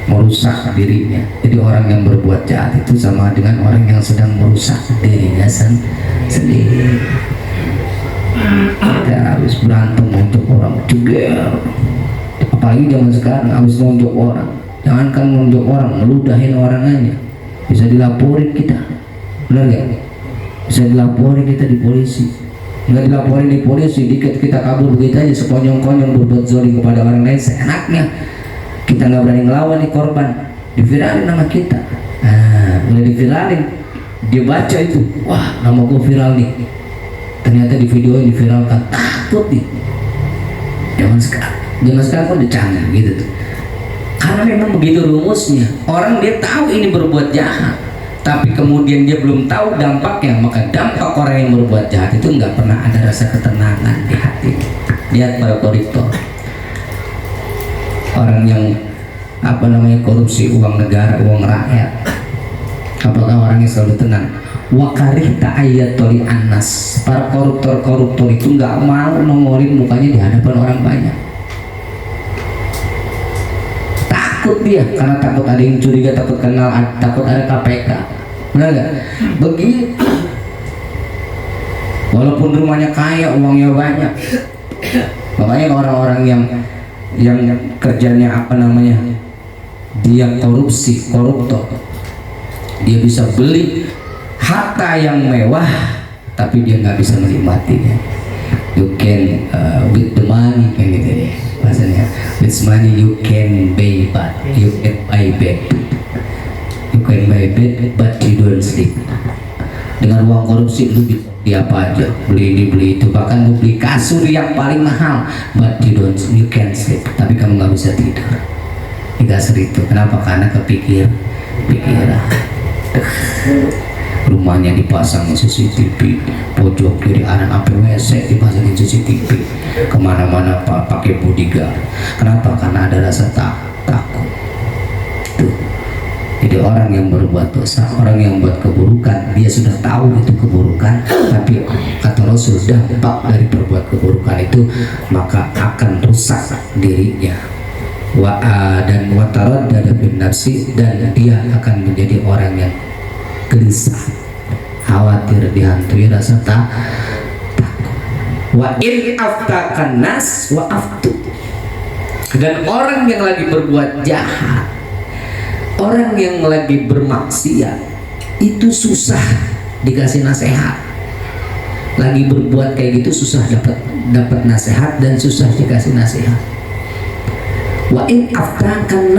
merusak dirinya. Jadi orang yang berbuat jahat itu sama dengan orang yang sedang merusak dirinya sendiri. Kita harus berantem untuk orang juga. Apalagi zaman sekarang habis nonjok orang, jangankan nonjok orang, meludahin orang aja bisa dilaporin kita, benar gak? Bisa dilaporin kita di polisi. Nggak dilaporin di polisi, dikit kita kabur begitu aja, sekonyong-konyong berbuat zalim kepada orang lain seenaknya. Kita nggak berani ngelawan nih korban, diviralin nama kita. Udah diviralin, dia baca itu, wah nama gue viral nih. Ternyata di video yang diviralkan, takut nih. Zaman sekarang kok udah canggih gitu tuh. Karena memang begitu rumusnya. Orang dia tahu ini berbuat jahat, tapi kemudian dia belum tahu dampaknya. Maka dampak orang yang berbuat jahat itu nggak pernah ada rasa ketenangan di hati. Lihat para koruptor, orang yang korupsi uang negara, uang rakyat, apakah orangnya selalu tenang? Wakarita ayatoli anas. Para koruptor itu nggak mau nongolin mukanya di hadapan orang banyak. Takut dia, karena takut ada yang curiga, takut kenal, takut ada KPK. Benar gak? Begitu. Walaupun rumahnya kaya, uangnya banyak. Makanya orang-orang yang kerjanya dia koruptor, dia bisa beli harta yang mewah, tapi dia nggak bisa menikmatinya. You can with the money kan gitu ya bahasanya. With money you can buy bed, you can buy bed, you can buy bed, but you don't sleep. Dengan uang korupsi lu bisa beli apa aja, beli ini beli itu, bahkan lu beli kasur yang paling mahal, but you can sleep, tapi kamu nggak bisa tidur di kasur itu. Kenapa? Karena pikiran. Rumahnya dipasang CCTV, pojok kiri kanan sampai WC dipasangin CCTV, kemana-mana pakai bodyguard. Kenapa? Karena ada rasa takut. Tuh. Jadi orang yang berbuat dosa, orang yang buat keburukan, dia sudah tahu itu keburukan, tapi kata Rasul, dampak dari berbuat keburukan itu maka akan rusak dirinya. Dan wataradada bin nafsi, dan dia akan menjadi orang yang gelisah, khawatir, dihantui rasa takut. Wa in aftakan nas wa aftu. Dan orang yang lagi berbuat jahat, orang yang lagi bermaksiat itu susah dikasih nasihat. Lagi berbuat kayak gitu susah dapat nasihat dan susah dikasih nasihat. Wa in aftakan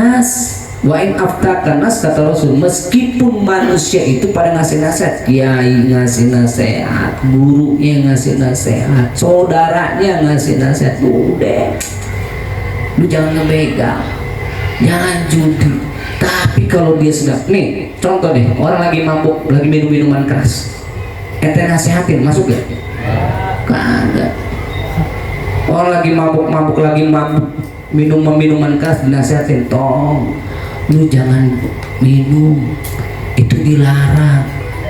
nas, kata Rasul, meskipun manusia itu pada ngasih nasihat, kiai ngasih nasihat, gurunya ngasih nasihat, saudaranya ngasih nasihat, udah, lu jangan ngebegal, jangan judi. Tapi kalau dia sedang, nih contoh deh, orang lagi mabuk, lagi minum minuman keras, ente nasihatin, masuk gak? Kagak. Orang lagi mabuk, minum minuman keras, dinasihatin, tong, lu jangan minum, itu dilarang,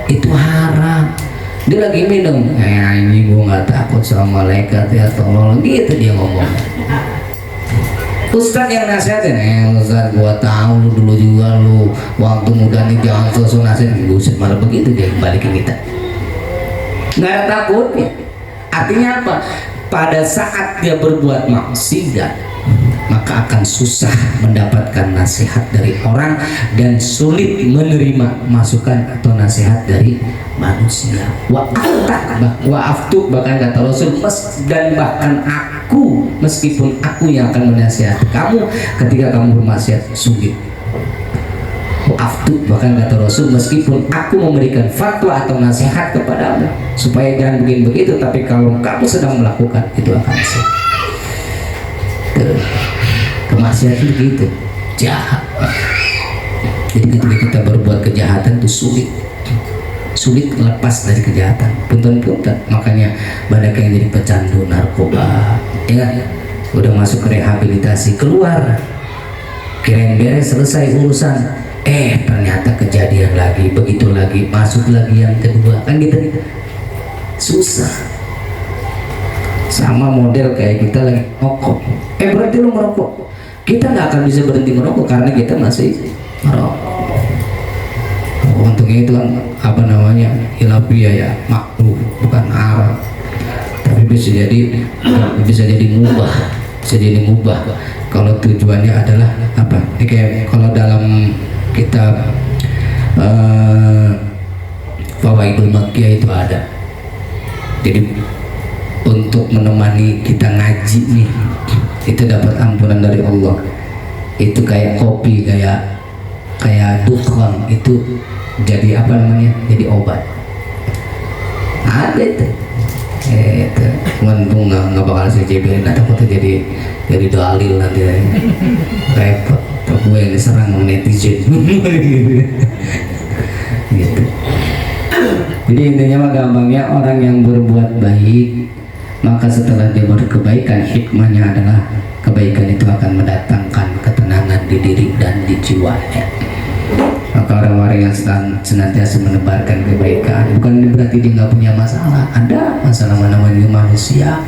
itu haram. Dia lagi minum, ini gua nggak takut sama malaikat ya, tolong, gitu dia ngomong. Ustadz yang nasihatin, Ustadz gua tahu lu dulu juga lu waktu muda nih jangan sosok nasihatin. Buset, malah begitu dia balikin kita. Nggak ada takutnya. Artinya apa? Pada saat dia berbuat maksiat, maka akan susah mendapatkan nasihat dari orang dan sulit menerima masukan atau nasihat dari manusia. Wa aftu bahkan kata Rasul, dan bahkan aku, meskipun aku yang akan menasihati kamu ketika kamu bermaksiat, sulit. Wa aftu bahkan kata Rasul, meskipun aku memberikan fatwa atau nasihat kepadamu supaya jangan begini begitu, tapi kalau kamu sedang melakukan itu akan sulit. Kemaksiatan itu begitu jahat. Jadi ketika kita berbuat kejahatan itu sulit lepas dari kejahatan. Punten-punten, makanya banyak yang jadi pecandu narkoba, ya kan? Udah masuk ke rehabilitasi, keluar kirain beres, selesai urusan, ternyata kejadian lagi, begitu lagi, masuk lagi yang kedua, kan gitu. Susah. Sama model kayak kita lagi merokok, berarti lu merokok, kita nggak akan bisa berhenti merokok karena kita masih merokok. Untungnya itu kan apa namanya, hilafiyah ya, makruh bukan haram, tapi bisa jadi mubah kalau tujuannya adalah apa, kayak kalau dalam kitab Fawaidul Makkiyah itu ada, jadi untuk menemani kita ngaji nih, itu dapat ampunan dari Allah. Itu kayak kopi, kayak dukhan, itu jadi apa namanya, jadi obat. Ada itu. Itu cuman nggak bakal saya jebelin, atau takutnya jadi dalil nanti repot. Gue yang diserang netizen. Gitu. Jadi intinya mah gampangnya, orang yang berbuat baik, maka setelah dia berkebaikan, hikmahnya adalah kebaikan itu akan mendatangkan ketenangan di diri dan di jiwanya. Maka orang-orang yang senantiasa menebarkan kebaikan, bukan berarti dia nggak punya masalah. Ada masalah, mana-mana manusia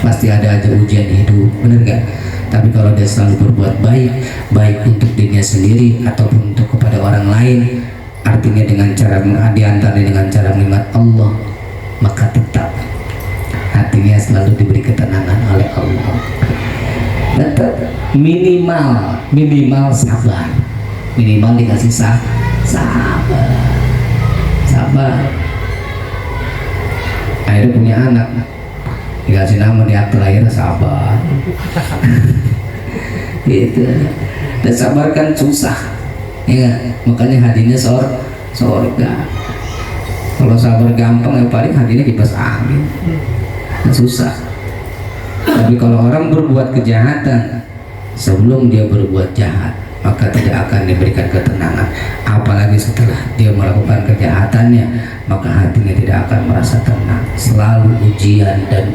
pasti ada aja ujian hidup, bener nggak? Tapi kalau dia selalu berbuat baik untuk dirinya sendiri ataupun untuk kepada orang lain, artinya dengan cara diantara dengan cara mengingat Allah, maka tetap hatinya selalu diberi ketenangan oleh Allah. Tetap minimal sabar, minimal dikasih sabar. Akhirnya punya anak, dikasih nama di akte lahir sabar. Gitu. Dan sabar kan susah, ya, makanya hadinya sorga. Kalau sabar gampang, yang paling hadinya kipas angin, susah. Tapi kalau orang berbuat kejahatan, sebelum dia berbuat jahat, maka tidak akan diberikan ketenangan. Apalagi setelah dia melakukan kejahatannya, maka hatinya tidak akan merasa tenang. Selalu ujian dan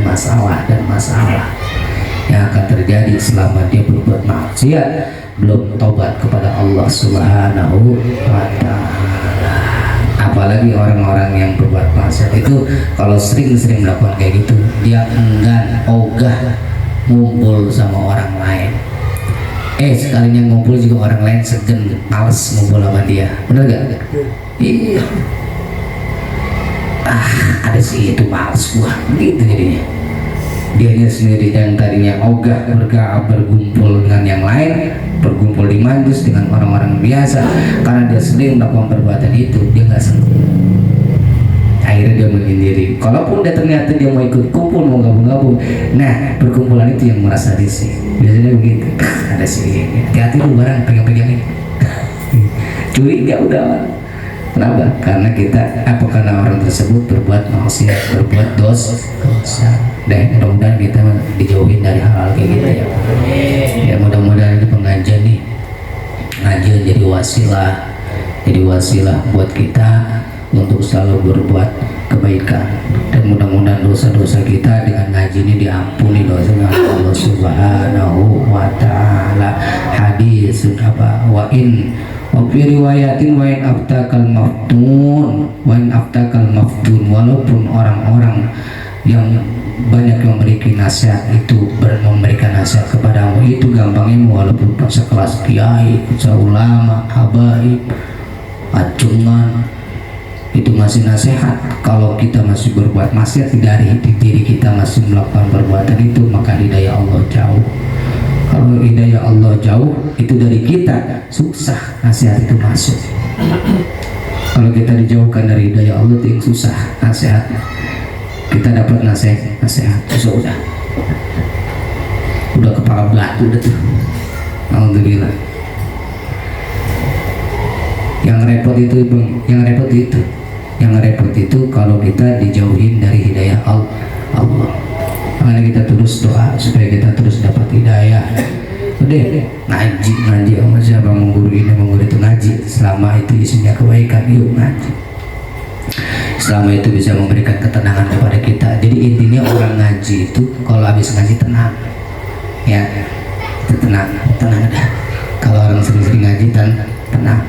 masalah yang akan terjadi selama dia berbuat maksiat, belum tobat kepada Allah Subhanahu wa Ta'ala. Apalagi orang-orang yang berbuat maksiat itu, kalau sering-sering melakukan kayak gitu, dia enggan, ogah ngumpul sama orang lain. Sekalinya ngumpul juga orang lain segen, males ngumpul sama dia, bener gak? Iya. Ada sih itu males gua, gitu jadinya. Dianya sendiri yang tadinya ogah berkumpul dengan yang lain, berkumpul di majlis dengan orang-orang biasa, karena dia sering melakukan perbuatan itu, dia nggak senang. Akhirnya dia menyendiri. Kalaupun dia ternyata dia mau ikut kumpul, mau gabung-gabung, nah perkumpulan itu yang merasa risih. Biasanya begitu. Ada sih, hati-hati lu barang pegang-pegang ini. Curiga udah. Kenapa? Karena karena orang tersebut berbuat maksiat, berbuat dosa. Dan mudah-mudahan kita dijauhin dari hal-hal kayak gitu ya. Ya mudah-mudahan ini pengajian nih, pengajian jadi wasilah buat kita untuk selalu berbuat kebaikan, dan mudah-mudahan dosa-dosa kita dengan ngaji ini diampuni dosanya Allah Subhanahu wa Ta'ala. Hadis apa, wa fi riwayatin wa in aftakal maftun, walaupun orang-orang yang banyak yang memberikan nasihat itu memberikan nasihat kepadamu itu gampangnya walaupun sekelas kiai, ulama, habaib, acungan itu masih nasihat. Kalau kita masih berbuat maksiat dari diri kita masih melakukan perbuatan itu, maka hidayah Allah jauh. Kalau hidayah Allah jauh itu dari kita, susah nasihat itu masuk. Kalau kita dijauhkan dari hidayah Allah itu yang susah nasihat. Kita dapat nasihat udah kepala batu udah tuh. Alhamdulillah. Yang repot itu kalau kita dijauhin dari hidayah Allah. Makanya kita terus doa supaya kita terus dapat hidayah. Udah ngaji sama siapa, mengguru ini mengguru itu, ngaji selama itu isinya kebaikan, yuk ngaji. Selama itu bisa memberikan ketenangan kepada kita. Jadi intinya orang ngaji itu kalau habis ngaji tenang, ya itu tenang dah. Kalau orang sering-sering ngaji tenang,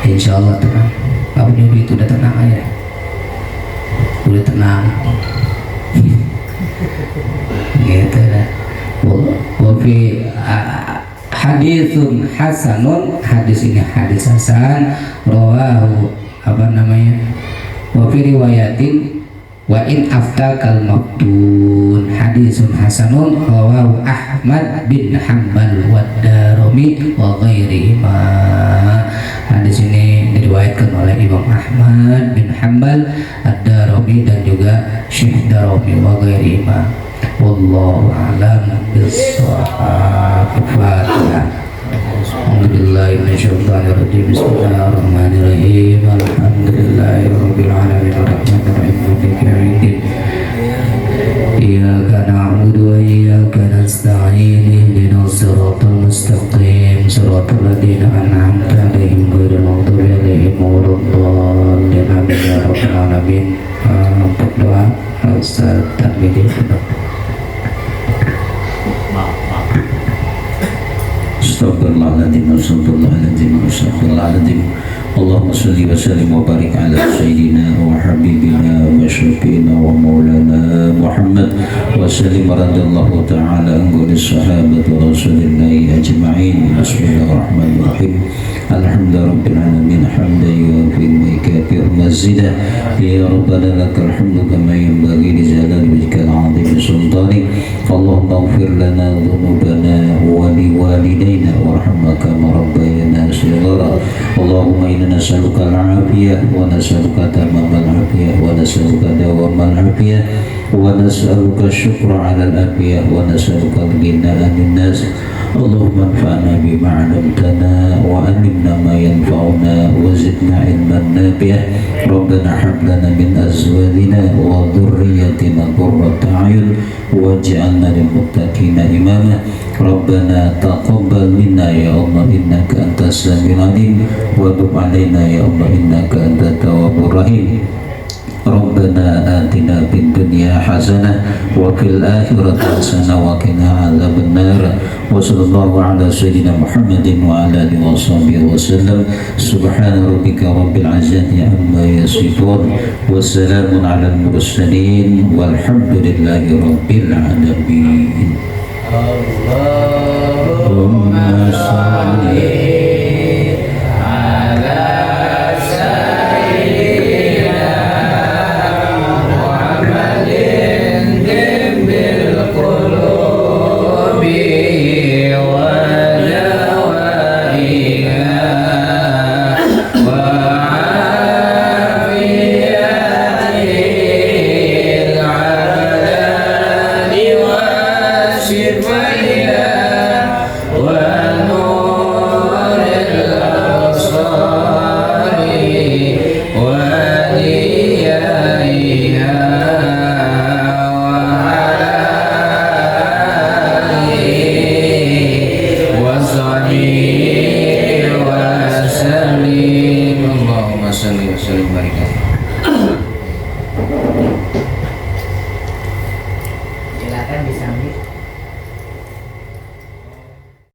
insya Allah tenang. Gak punya duit udah tenang aja, udah tenang. Gitu dah. Wafi haditsun hasanun, hadis ini hadis hasan, rawahu wa fi riwayatin wa in aftakal maftun, hadisun hasanun rawahu Ahmad bin Hanbal wa Darimi wa ghairihima. Hadis ini diriwayatkan oleh Imam Ahmad bin Hanbal, Ad-Darimi dan juga Syekh Darimi wa ghairihima. Wallahu a'lam bis-shawab. Fatihah. Alhamdulillahi minasyaitonirrajim. Bismillahirrahmanirrahim. Alhamdulillahirabbil alamin arrahmanirrahim maliki yaumiddin. Iyyaka na'budu wa iyyaka nasta'in. Ihdinas siratal mustaqim. Siratal ladzina an'amta 'alaihim ghairil maghdubi 'alaihim waladdallin. Amin ya rabbal alamin. Untuk doa Ustaz Tarmidhi. Astagfirullahaladzim, astagfirullahaladzim, astagfirullahaladzim. Allahumma salli wa sallim wa barik ala sayyidina wa habibina wa syafi'ina wa maulana Muhammad wa sallim radallahu ta'ala an qawli sahabat rasulillahi ajma'in. Bismillahirrahmanirrahim. Alhamdulillah rabbil alamin, hamdan yuwafil mikafir mazidah. Ya Rabbana lakal hamdu kama yanbaghi li jalali wajhikal azim sultani. Allahumma ighfir lana dhunubana wa li walidayna warhamna kama rabbayana shighara. Allahumma inna nas'aluka al-'afiyah wa nas'aluka tamamal 'afiyah wa nas'aluka dawamal 'afiyah wa nas'aluka syukra 'ala al-'afiyah wa nas'aluka al-ghina 'anil nas. Allahumma anfa'na bima 'allamtana wa 'allimna ma yanfa'una wa zidna 'ilman nafi'an. Rabbana hab lana min azwajina wa dhurriyyatina qurrata a'yun waj'alna lil muttaqina imama. Rabbana taqabbal minna ya Allah innaka antas samiul 'alim wa tub 'alaina ya Allah innaka antat tawwabur rahim. Rabbana atina fid dunya hasanah wa fil akhirati hasanah wa qina adzaban nar. Wa sallallahu ala sayyidina Muhammadin wa ala alihi wa sahbihi wa sallam. Subhana rabbika rabbil izzati amma yasifun wa salamun ala al mursalin walhamdulillahi rabbil alamin. Allah